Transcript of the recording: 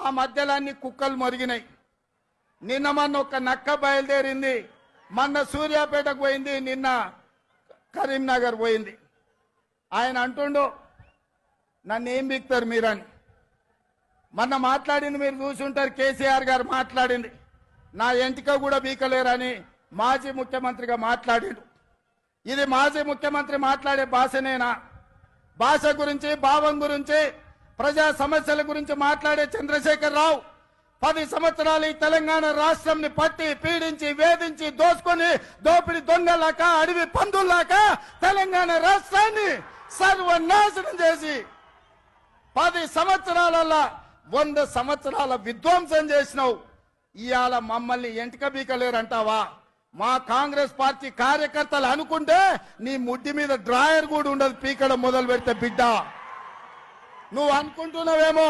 ఆ మధ్యలో అన్ని కుక్కలు మరిగినాయి. నిన్న మొన్న ఒక నక్క బయలుదేరింది, మొన్న సూర్యాపేటకు పోయింది, నిన్న కరీంనగర్ పోయింది. ఆయన అంటుండు నన్ను ఏం బిక్తారు మీరని. మొన్న మాట్లాడింది మీరు చూసుంటారు, కేసీఆర్ గారు మాట్లాడింది, నా ఎంటిక కూడా బీకలేరని మాజీ ముఖ్యమంత్రిగా మాట్లాడిండు. ఇది మాజీ ముఖ్యమంత్రి మాట్లాడే భాషనేనా? భాష గురించి, భావం గురించి, ప్రజా సమస్యల గురించి మాట్లాడే చంద్రశేఖర్ రావు 10 సంవత్సరాలు ఈ తెలంగాణ రాష్ట్రంని పట్టి పీడించి వేధించి దోసుకొని దోపిడి దొంగలాక అడవి పందుల్లాక తెలంగాణ రాష్ట్రాన్ని సర్వనాశనం చేసి 10 సంవత్సరాలలో 100 సంవత్సరాల విధ్వంసం చేసినావు. ఇవాళ మమ్మల్ని ఎంటిక బీకలేరంటావా? మా కాంగ్రెస్ పార్టీ కార్యకర్తలు అనుకుంటే నీ ముడ్డి మీద డ్రాయర్ కూడా ఉండదు పీకడం మొదలు పెడితే బిడ్డ. నువ్వు అనుకుంటున్నావేమో